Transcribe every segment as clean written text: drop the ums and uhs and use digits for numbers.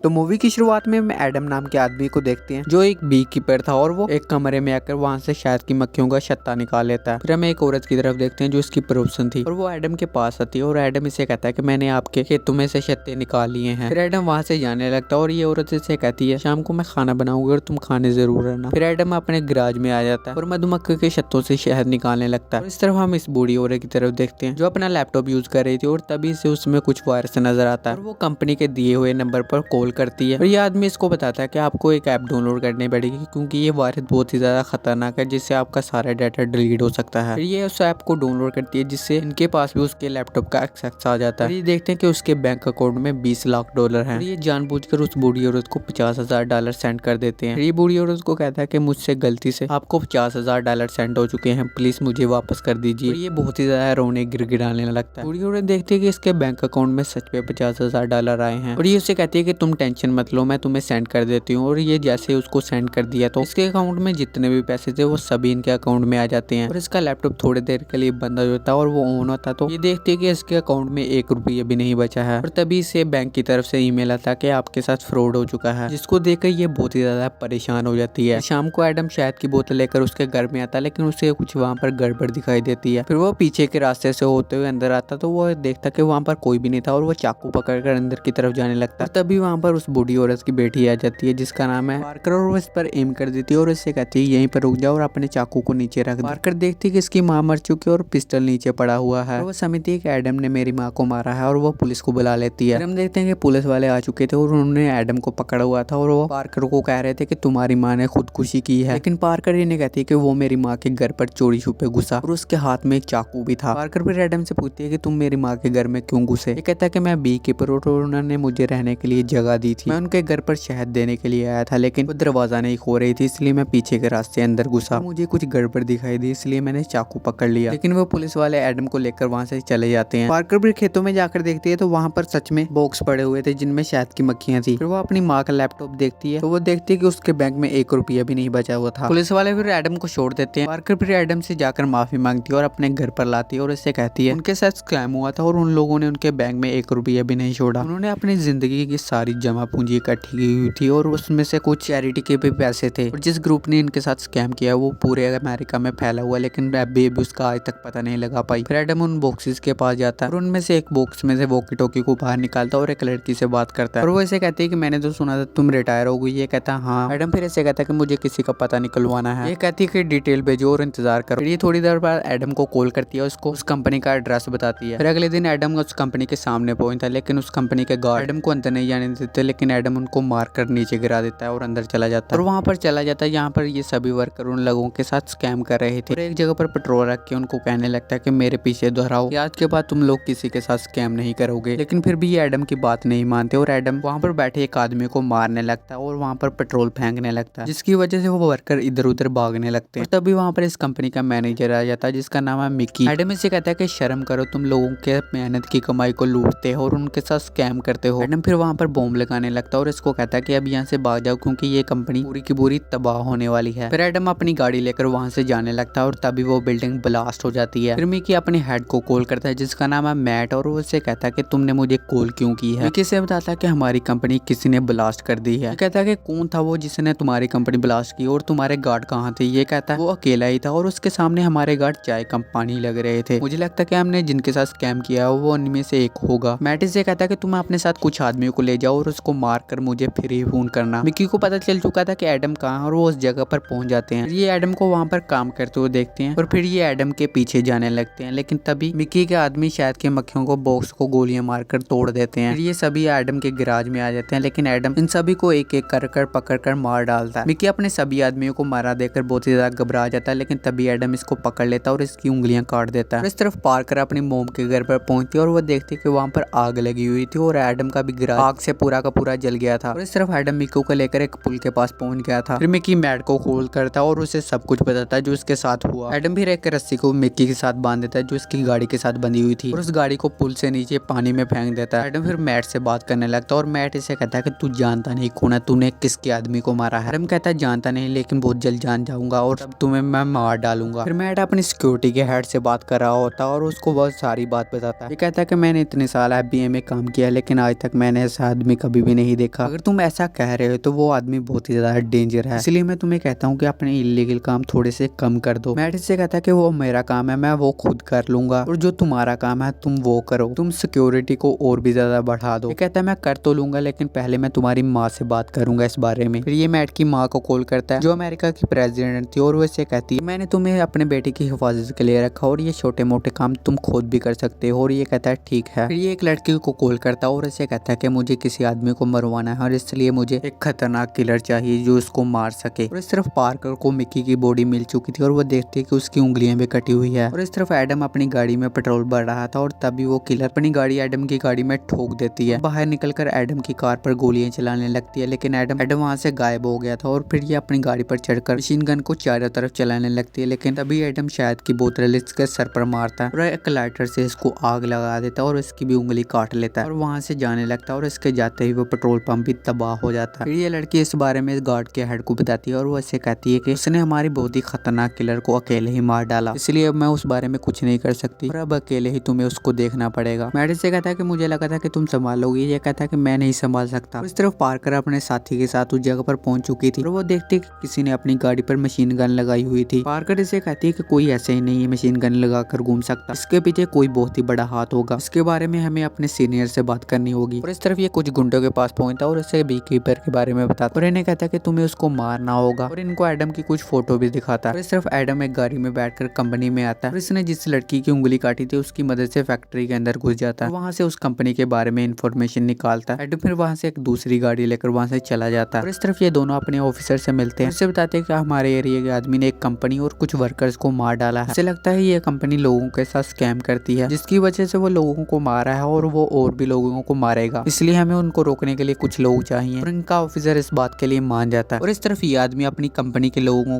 तो मूवी की शुरुआत में हम एडम नाम के आदमी को देखते हैं जो एक बी कीपर था और वो एक कमरे में आकर वहां से शहद की मक्खियों का छत्ता निकाल लेता है। फिर हम एक औरत की तरफ देखते हैं जो इसकी प्रोफेशन थी और वो एडम के पास आती है और एडम इसे कहता है कि मैंने आपके खेतों में से छत्ते निकाल लिए हैं। फिर एडम वहां से जाने लगता है और ये औरत इसे कहती है शाम को मैं खाना बनाऊंगी और तुम खाने जरूर रहना। फिर एडम अपने गराज में आ जाता है और मधुमक्खी के छत्तों से शहद निकालने लगता है। और इस तरफ हम इस बूढ़ी औरत की तरफ देखते हैं जो अपना लैपटॉप यूज कर रही थी और तभी से उसमें कुछ वायरस नजर आता है और वो कंपनी के दिए हुए नंबर पर कॉल करती है और ये आदमी इसको बताता है कि आपको एक ऐप डाउनलोड करनी पड़ेगी क्योंकि ये वायरस बहुत ही ज्यादा खतरनाक है जिससे आपका सारा डाटा डिलीट हो सकता है। फिर ये उस ऐप को डाउनलोड करती है जिससे इनके पास भी उसके लैपटॉप का एक्सेस आ जाता है। ये देखते हैं कि उसके बैंक अकाउंट में $20 लाख है। ये जानबूझकर उस बूढ़ी औरत को $50,000 सेंड कर देते हैं। ये बूढ़ी औरत को कहता है कि मुझसे गलती से आपको $50,000 सेंड हो चुके हैं, प्लीज मुझे वापस कर दीजिए। ये बहुत ही ज्यादा रोने गिड़गिड़ाने लगता है। बूढ़ी औरत देखती है कि इसके बैंक अकाउंट में सच में $50,000 आए हैं और ये उससे कहती है कि तुम टेंशन मत लो, मैं तुम्हें सेंड कर देती हूँ। और ये जैसे उसको सेंड कर दिया तो इसके अकाउंट में जितने भी पैसे थे वो सभी इनके अकाउंट में आ जाते हैं और इसका लैपटॉप थोड़ी देर के लिए बंद हो जाता है और वो ऑन होता तो ये देखती है कि इसके अकाउंट में $1 भी नहीं बचा है। और तभी से बैंक की तरफ से ईमेल आता कि आपके साथ फ्रॉड हो चुका है, जिसको देखकर ये बहुत ही ज्यादा परेशान हो जाती है। शाम को एडम शहद की बोतल लेकर उसके घर में आता है लेकिन उसे कुछ वहाँ पर गड़बड़ दिखाई देती है। फिर वो पीछे के रास्ते से होते हुए अंदर आता तो वो देखता कि वहाँ पर कोई भी नहीं था और वो चाकू पकड़कर अंदर की तरफ जाने लगता है। तभी वहाँ पर उस बूढ़ी औरत की बेटी आ जाती है जिसका नाम है पार्कर और वो इस पर एम कर देती है और इससे कहती है यहीं पर रुक जाओ और अपने चाकू को नीचे रख दो। पार्कर देखती है कि इसकी माँ मर चुकी है और पिस्टल नीचे पड़ा हुआ है। वो समझती है कि एडम ने मेरी माँ को मारा है और वो पुलिस को बुला लेती है। हम देखते हैं कि पुलिस वाले आ चुके थे और उन्होंने एडम को पकड़ा हुआ था और वो पार्कर को कह रहे थे कि तुम्हारी माँ ने खुदकुशी की है। लेकिन पार्कर ये नहीं कहती कि वो मेरी माँ के घर पर चोरी छुपे घुसा और उसके हाथ में एक चाकू भी था। पार्कर फिर एडम से पूछती है कि तुम मेरी माँ के घर में क्यों घुसे। ये कहता है कि मैं बी कीपर और उन्होंने मुझे रहने के लिए जगह दी थी। मैं उनके घर पर शहद देने के लिए आया था लेकिन वो दरवाजा नहीं खो रही थी, इसलिए मैं पीछे के रास्ते अंदर घुसा। मुझे कुछ गड़बड़ दिखाई दी इसलिए मैंने चाकू पकड़ लिया। लेकिन वो पुलिस वाले एडम को लेकर वहाँ से चले जाते हैं। पार्कर भी खेतों में जाकर देखती है तो वहाँ पर सच में बॉक्स पड़े हुए थे जिनमें शहद की मक्खियाँ थी। फिर वो अपनी माँ का लैपटॉप देखती है तो वो देखती है कि उसके बैंक में $1 भी नहीं बचा हुआ था। पुलिस वाले फिर एडम को छोड़ देते हैं। पार्कर फिर एडम से जाकर माफी मांगती है और अपने घर पर लाती है और इससे कहती है उनके साथ स्कैम हुआ था और उन लोगों ने उनके बैंक में $1 भी नहीं छोड़ा। उन्होंने अपनी जिंदगी की सारी जमा पूंजी इकट्ठी की हुई थी और उसमें से कुछ चैरिटी के भी पैसे थे और जिस ग्रुप ने इनके साथ स्कैम किया वो पूरे अमेरिका में फैला हुआ, लेकिन अभी उसका आज तक पता नहीं लगा पाई। फिर एडम उन बॉक्सेस के पास जाता है और उनमें से एक बॉक्स में से वॉकी टॉकी को बाहर निकालता है और एक लड़की से बात करता है और वो ऐसे कहती है कि मैंने तो सुना था तुम रिटायर हो गई। ये कहता है हाँ। एडम फिर ऐसे कहता है कि मुझे किसी का पता निकलवाना है। ये कहती है कि डिटेल भेजो और इंतजार करो। ये थोड़ी देर बाद एडम को कॉल करती है, उसको उस कंपनी का एड्रेस बताती है। फिर अगले दिन एडम उस कंपनी के सामने पहुंचता है लेकिन उस कंपनी के गार्ड एडम को अंदर नहीं जाने देते, लेकिन एडम उनको मारकर नीचे गिरा देता है और अंदर चला जाता है और वहां पर चला जाता है जहाँ पर ये सभी वर्कर उन लोगों के साथ स्कैम कर रहे थे। और एक जगह पर पेट्रोल रख के उनको कहने लगता है कि मेरे पीछे दोहराओ, आज के बाद तुम लोग किसी के साथ स्कैम नहीं करोगे। लेकिन फिर भी ये एडम की बात नहीं मानते और एडम वहाँ पर बैठे एक आदमी को मारने लगता है और वहाँ पर पेट्रोल फेंकने लगता है जिसकी वजह से वो वर्कर इधर उधर भागने लगते हैं। और तभी वहाँ पर इस कंपनी का मैनेजर आ जाता है जिसका नाम है मिकी। एडम इसे कहता है कि शर्म करो, तुम लोगों के मेहनत की कमाई को लूटते हो और उनके साथ स्कैम करते हो। एडम फिर वहाँ पर बॉम्ब लगाने लगता है और इसको कहता है कि अब यहाँ से भाग जाओ क्योंकि ये कंपनी पूरी की पूरी तबाह होने वाली है। फिर एडम अपनी गाड़ी लेकर वहाँ से जाने लगता है और तभी वो बिल्डिंग ब्लास्ट हो जाती है। फिर मिकी अपने हेड को कॉल करता है जिसका नाम है मैट और वो उससे कहता है कि तुमने मुझे कॉल क्यों की है। मिकी से बताता है कि हमारी कंपनी किसी ने ब्लास्ट कर दी है। कहता है कि कौन था वो जिसने तुम्हारी कंपनी ब्लास्ट की और तुम्हारे गार्ड कहाँ थे। ये कहता है वो अकेला ही था और उसके सामने हमारे गार्ड चाय कम पानी लग रहे थे। मुझे लगता है कि हमने जिनके साथ स्कैम किया वो उनमें से एक होगा। मैट से कहता है कि तुम अपने साथ कुछ आदमियों को ले जाओ और उसको मार कर मुझे फिर ही फोन करना। मिकी को पता चल चुका था कि एडम कहाँ और वो उस जगह पर पहुंच जाते हैं। ये एडम को वहाँ पर काम करते हुए देखते हैं और फिर ये एडम के पीछे जाने लगते हैं। लेकिन तभी मिकी के आदमी शहद के मक्खियों को बॉक्स को गोलियां मारकर तोड़ देते हैं। फिर ये सभी एडम के गैराज में आ जाते हैं लेकिन एडम इन सभी को एक एक कर पकड़ कर मार डालता है। मिकी अपने सभी आदमियों को मारा देकर बहुत ही ज्यादा घबरा जाता है लेकिन तभी एडम इसको पकड़ लेता है और इसकी उंगलियां काट देता है। इस तरफ पार्कर अपनी मोम के घर पर पहुंचती है और वो देखती है कि वहाँ पर आग लगी हुई थी और एडम का भी गैराज आग से पूरा का पूरा जल गया था। और इस तरफ एडम मिकी को लेकर एक पुल के पास पहुंच गया था। फिर मिकी मैट को कॉल करता है और उसे सब कुछ बताता है जो उसके साथ हुआ। एडम फिर एक रस्सी को मिकी के साथ बांध देता है जो उसकी गाड़ी के साथ बंधी हुई थी और उस गाड़ी को पुल से नीचे पानी में फेंक देता है। एडम फिर मैट से बात करने लगता है और मैट इसे कहता है कि तू जानता नहीं कौन है, तूने किसके आदमी को मारा है। एडम कहता है जानता नहीं लेकिन बहुत जल्द जान जाऊंगा और तब तुम्हें मैं मार डालूंगा। फिर मैट अपनी सिक्योरिटी के हेड से बात कर रहा होता है और उसको बहुत सारी बात बताता है। ये कहता है कि मैंने इतने साल FBI में काम किया लेकिन आज तक मैंने ऐसा आदमी का कभी भी नहीं देखा। अगर तुम ऐसा कह रहे हो तो वो आदमी बहुत ही ज्यादा डेंजर है, इसलिए मैं तुम्हें कहता हूँ कि अपने इलीगल काम थोड़े से कम कर दो। मैट इससे कहता है कि वो मेरा काम है, मैं वो खुद कर लूंगा, और जो तुम्हारा काम है तुम वो करो, तुम सिक्योरिटी को और भी ज्यादा बढ़ा दो। ये कहता है मैं कर तो लूंगा, लेकिन पहले मैं तुम्हारी माँ से बात करूंगा इस बारे में। फिर ये मैट की माँ को कॉल करता है जो अमेरिका की प्रेसिडेंट थी, और वो इससे कहती है मैंने तुम्हें अपने बेटे की हिफाजत के लिए रखा और ये छोटे मोटे काम तुम खुद भी कर सकते हो। और ये कहता है ठीक है। फिर ये एक लड़की को कॉल करता है और इसे कहता है कि मुझे किसी आदमी को मरवाना है और इसलिए मुझे एक खतरनाक किलर चाहिए जो उसको मार सके। और इस तरफ पार्कर को मिक्की की बॉडी मिल चुकी थी और वो देखती है कि उसकी उंगलियां भी कटी हुई है। और इस तरफ एडम अपनी गाड़ी में पेट्रोल भर रहा था और तभी वो किलर अपनी गाड़ी एडम की गाड़ी में ठोक देती है। बाहर निकलकर एडम की कार पर गोलियां चलाने लगती है, लेकिन एडम वहां से गायब हो गया था। और फिर ये अपनी गाड़ी पर चढ़कर मशीन गन को चारों तरफ चलाने लगती है, लेकिन तभी एडम शहद की बोतल इसके सर पर मारता है और एक लाइटर से इसको आग लगा देता है और इसकी भी उंगली काट लेता है और वहां से जाने लगता है। और इसके जाते ही वो पेट्रोल पंप भी तबाह हो जाता है। फिर ये लड़की इस बारे में गार्ड के हेड को बताती है और वो ऐसे कहती है कि उसने हमारी बहुत ही खतरनाक किलर को अकेले ही मार डाला, इसलिए अब मैं उस बारे में कुछ नहीं कर सकती और अब अकेले ही तुम्हें उसको देखना पड़ेगा। मैट से कहता है कि मुझे लगा था कि तुम संभालोगी, ये कहता है कि मैं नहीं संभाल सकता। इस तरफ पार्कर अपने साथी के साथ उस जगह पर पहुंच चुकी थी और वो देखती है कि किसी ने अपनी गाड़ी पर मशीन गन लगाई हुई थी। पार्कर इसे कहती है कि कोई ऐसे ही नहीं है मशीन गन लगाकर घूम सकता, इसके पीछे कोई बहुत ही बड़ा हाथ होगा, इसके बारे में हमें अपने सीनियर से बात करनी होगी। और इस तरफ ये कुछ गुंडों के पास पहुंचता और इसे बी कीपर के बारे में बताता और इन्हें कहता है कि तुम्हें उसको मारना होगा और इनको एडम की कुछ फोटो भी दिखाता है। और इस तरफ एडम एक गाड़ी में बैठकर कंपनी में आता है और इसने जिस लड़की की उंगली काटी थी उसकी मदद से फैक्ट्री के अंदर घुस जाता है, वहां से उस कंपनी के बारे में इंफॉर्मेशन निकालता है। एडम फिर वहां से एक दूसरी गाड़ी लेकर वहां से चला जाता है और इस तरफ ये दोनों अपने ऑफिसर से मिलते हैं, उससे बताते हैं कि हमारे एरिया के आदमी ने एक कंपनी और कुछ वर्कर्स को मार डाला है, इसे लगता है ये कंपनी लोगों के साथ स्कैम करती है जिसकी वजह से वो लोगों को मारा है और वो और भी लोगों को मारेगा, इसलिए हमें उनको रोकने के लिए कुछ लोग चाहिए। और इनका ऑफिसर इस बात के लिए मान जाता है। और इस तरफ ये आदमी अपनी कंपनी के लोगों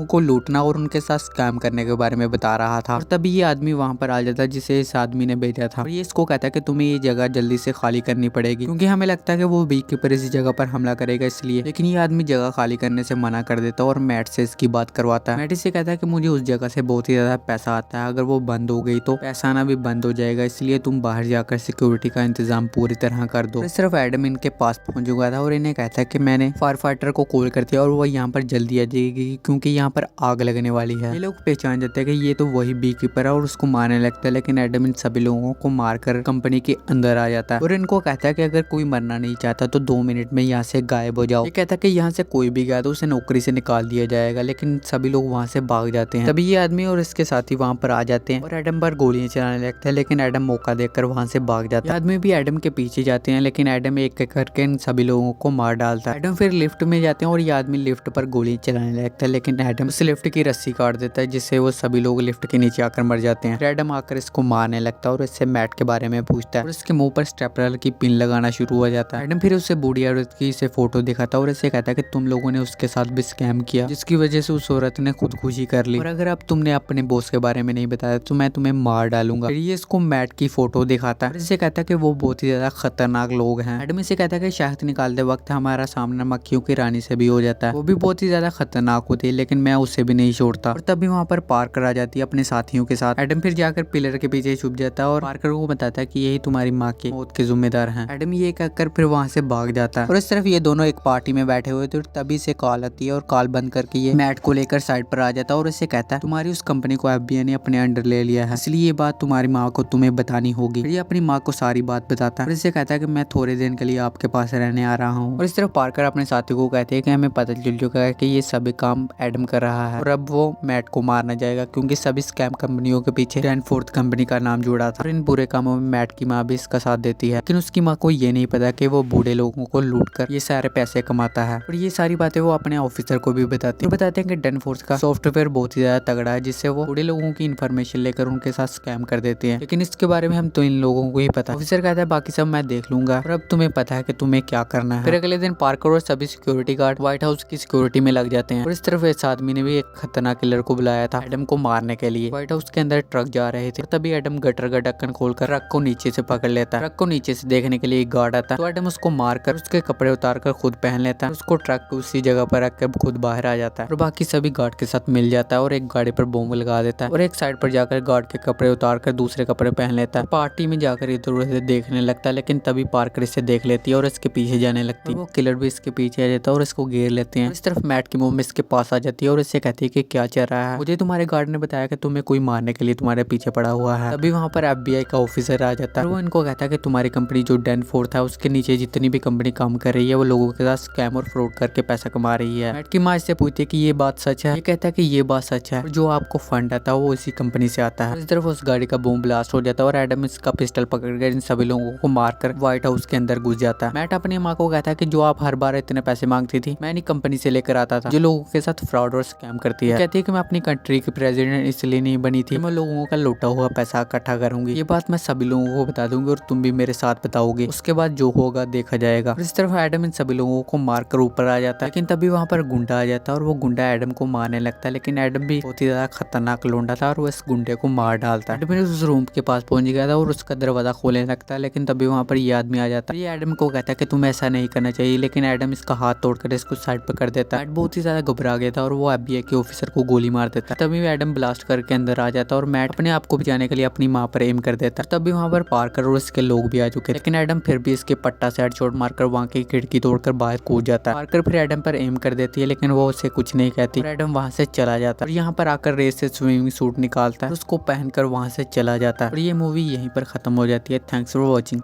को लूटना और उनके साथ स्कैम करने के बारे में बता रहा था और तभी ये आदमी वहां पर आ जाता है जिसे इस आदमी ने भेजा था और ये इसको कहता है कि तुम्हें ये जगह जल्दी से खाली करनी पड़ेगी क्योंकि हमें लगता है कि वो बी कीपर इस जगह पर हमला करेगा इसलिए। लेकिन ये आदमी जगह खाली करने से मना कर देता है और मैट से इसकी बात करवाता है। मैट इससे कहता है कि मुझे उस जगह से बहुत ही ज्यादा पैसा आता है, अगर वो बंद हो गई तो पैसा आना भी बंद हो जाएगा, इसलिए तुम बाहर जाकर सिक्योरिटी का इंतजाम पूरी तरह कर दो। सिर्फ एडम इनके पास पहुंच चुका था और इन्हें कहता है कि मैंने फायर फाइटर को कॉल कर दिया और वो यहाँ पर जल्दी आ जाएगी क्योंकि यहाँ पर आग लगने वाली है। ये लोग पहचान जाते हैं कि ये तो वही बी कीपर है और उसको मारने लगता है, लेकिन एडम इन सभी लोगों को मारकर कंपनी के अंदर आ जाता है और इनको कहता है कि अगर कोई मरना नहीं चाहता तो 2 मिनट में यहाँ से गायब हो जाओ। ये कहता है कि यहाँ से कोई भी गया तो उसे नौकरी से निकाल दिया जाएगा, लेकिन सभी लोग वहाँ से भाग जाते हैं। तभी ये आदमी और इसके साथी वहाँ पर आ जाते हैं और एडम पर गोलियां चलाने लगते हैं, लेकिन एडम मौका देखकर वहाँ से भाग जाता है। आदमी भी एडम के पीछे जाते हैं, लेकिन एडम एक एक करके इन सभी लोगों को मार डालता है। एडम फिर लिफ्ट में जाते हैं और ये आदमी लिफ्ट पर गोली चलाने लगता है, लेकिन एडम उस लिफ्ट की रस्सी काट देता है जिससे वो सभी लोग लिफ्ट के नीचे आकर मर जाते हैं। एडम आकर इसको मारने लगता है और इससे मैट के बारे में पूछता है और इसके मुंह पर स्टेपलर की पिन लगाना शुरू हो जाता है। एडम फिर उससे बूढ़ी औरत की इसे फोटो दिखाता है और इसे कहता है कि तुम लोगों ने उसके साथ भी स्कैम किया जिसकी वजह से उस औरत ने खुदकुशी कर ली और अगर अब तुमने अपने बॉस के बारे में नहीं बताया तो मैं तुम्हें मार डालूंगा। फिर ये इसको मैट की फोटो दिखाता है और इसे कहता है कि वो बहुत ही ज्यादा खतरनाक लोग हैं। एडम इसे कहता है कि शहद निकालते वक्त हमारा सामना मक्खियों की रानी से भी हो जाता है, वो भी बहुत ही ज्यादा खतरनाक होती है, लेकिन मैं उससे भी नहीं छोड़ता। और तभी वहाँ पर पार्कर आ जाती है अपने साथियों के साथ। एडम फिर जाकर पिलर के पीछे छुप जाता है और पार्कर को बताता है कि यही तुम्हारी माँ की मौत के जिम्मेदार हैं। एडम ये कहकर फिर वहाँ से भाग जाता है और इस तरफ ये दोनों एक पार्टी में बैठे हुए थे और तभी से कॉल आती है और कॉल बंद करके ये मैट को लेकर साइड पर आ जाता है और इसे कहता है तुम्हारी उस कंपनी को FBI ने अपने अंडर ले लिया है, इसलिए ये बात तुम्हारी माँ को तुम्हें बतानी होगी। ये अपनी माँ को सारी बात बताता है और इसे कहता है कि मैं थोड़े दिन के लिए आपके पास रहने आ रहा हूँ। और इस तरफ पार्कर अपने साथी को कहते हैं कि हमें पता चल चुका है कि ये सभी काम एडम कर रहा है और अब वो मैट को मारना जाएगा क्योंकि सभी स्कैम कंपनियों के पीछे डेनफोर्थ कंपनी का नाम जुड़ा था और इन बुरे कामों में मैट की माँ भी इसका साथ देती है, लेकिन उसकी माँ को ये नहीं पता कि वो बूढ़े लोगों को लूट कर ये सारे पैसे कमाता है। और ये सारी बातें वो अपने ऑफिसर को भी बताते हैं कि डेनफोर्थ का सॉफ्टवेयर बहुत ही ज्यादा तगड़ा है जिससे वो बूढ़े लोगों की इन्फॉर्मेशन लेकर उनके साथ स्कैम कर देते हैं, लेकिन इसके बारे में हम तो इन लोगों को ही पता। ऑफिसर कहता है बाकी सब मैं देख लूंगा और अब तुम्हें पता है कि तुम्हें क्या करना है। फिर अगले दिन पार्कर और सभी सिक्योरिटी गार्ड व्हाइट हाउस की सिक्योरिटी में लग जाते हैं और इस तरफ इस आदमी ने भी एक खतरनाक किलर को बुलाया था एडम को मारने के लिए। व्हाइट हाउस के अंदर ट्रक जा रहे थे, तभी एडम गटर का ढक्कन खोलकर ट्रक को नीचे से पकड़ लेता है। ट्रक को नीचे से देखने के लिए एक गार्ड आता है तो एडम उसको मारकर उसके कपड़े उतारकर खुद पहन लेता है, उसको ट्रक को उसी जगह पर रखकर खुद बाहर आ जाता है और बाकी सभी गार्ड के साथ मिल जाता है और एक गाड़ी पर बॉम्ब लगा देता है और एक साइड पर जाकर गार्ड के कपड़े उतारकर दूसरे कपड़े पहन लेता है। पार्टी में जाकर इधर उधर देखने लगता है, लेकिन तभी पार्कर इसे देख लेती है और इसके पीछे जाने लगती है। वो किलर भी इसके पीछे आ जाता है और इसको घेर लेते हैं। इस तरफ मैट की मम्मी इसके पास आ जाती है और इससे कहती है कि क्या चल रहा है, मुझे तुम्हारे गार्ड ने बताया कि तुम्हें कोई मारने के लिए तुम्हारे पीछे पड़ा हुआ है। तभी वहाँ पर FBI का ऑफिसर आ जाता है और वो इनको कहता है कि तुम्हारी कंपनी जो डेनफोर्थ है उसके नीचे जितनी भी कंपनी काम कर रही है वो लोगों के साथ स्कैम और फ्रॉड करके पैसा कमा रही है। मैट की माँ इससे पूछती है कि ये बात सच है। ये कहता है कि ये बात सच है, जो आपको फंड आता है वो इसी कंपनी से आता है। इस तरफ उस गाड़ी का बूम ब्लास्ट हो जाता है और एडम इसका पिस्टल पकड़कर इन सभी लोगों को मारकर व्हाइट हाउस के अंदर घुस जाता है। मैट अपनी माँ को कहता है कि जो आप हर बार इतने पैसे मांगती थी मैं इन्हीं कंपनी से लेकर आता था जो लोगों के साथ फ्रॉड और स्कैम करती है। कहती है कि मैं अपनी कंट्री की प्रेसिडेंट इसलिए नहीं बनी थी, मैं लोगों का लूटा हुआ पैसा इकट्ठा करूंगी। ये बात मैं सभी लोगों को बता दूंगी और तुम भी मेरे साथ बताओगे, उसके बाद जो होगा देखा जाएगा। इस तरफ एडम इन सभी लोगों को मारकर ऊपर आ जाता है, लेकिन तभी वहाँ पर गुंडा आ जाता है और वो गुंडा एडम को मारने लगता है। लेकिन एडम भी बहुत ही ज्यादा खतरनाक लौंडा था और वो इस गुंडे को मार डालता है। एडम उस रूम के पास पहुंच गया था और उसका दरवाजा खोलने लगता है, लेकिन तभी वहाँ पर ये आदमी आ जाता है। ये एडम को कहता है कि तुम ऐसा नहीं करना चाहिए, लेकिन एडम इसका हाथ तोड़कर इसको साइड पर कर देता है। बहुत ही ज्यादा घबरा गया था और वो FBI के ऑफिसर को गोली मार देता है। तभी एडम ब्लास्ट करके अंदर आ जाता है और मैट अपने आप को बचाने के लिए अपनी माँ पर एम कर देता है। तभी वहाँ पर पार्कर और इसके लोग भी आ चुके, लेकिन एडम फिर भी इसके पट्टा से हेडशॉट मारकर वहाँ की खिड़की तोड़कर बाहर कूद जाता है। पार्कर फिर एडम पर एम कर देती है, लेकिन वो उसे कुछ नहीं कहती और एडम वहाँ से चला जाता है। और यहाँ पर आकर रेस से स्विमिंग सूट निकालता है, उसको पहनकर वहाँ से चला जाता है और ये मूवी यहीं पर खत्म हो जाती है। Thanks for watching.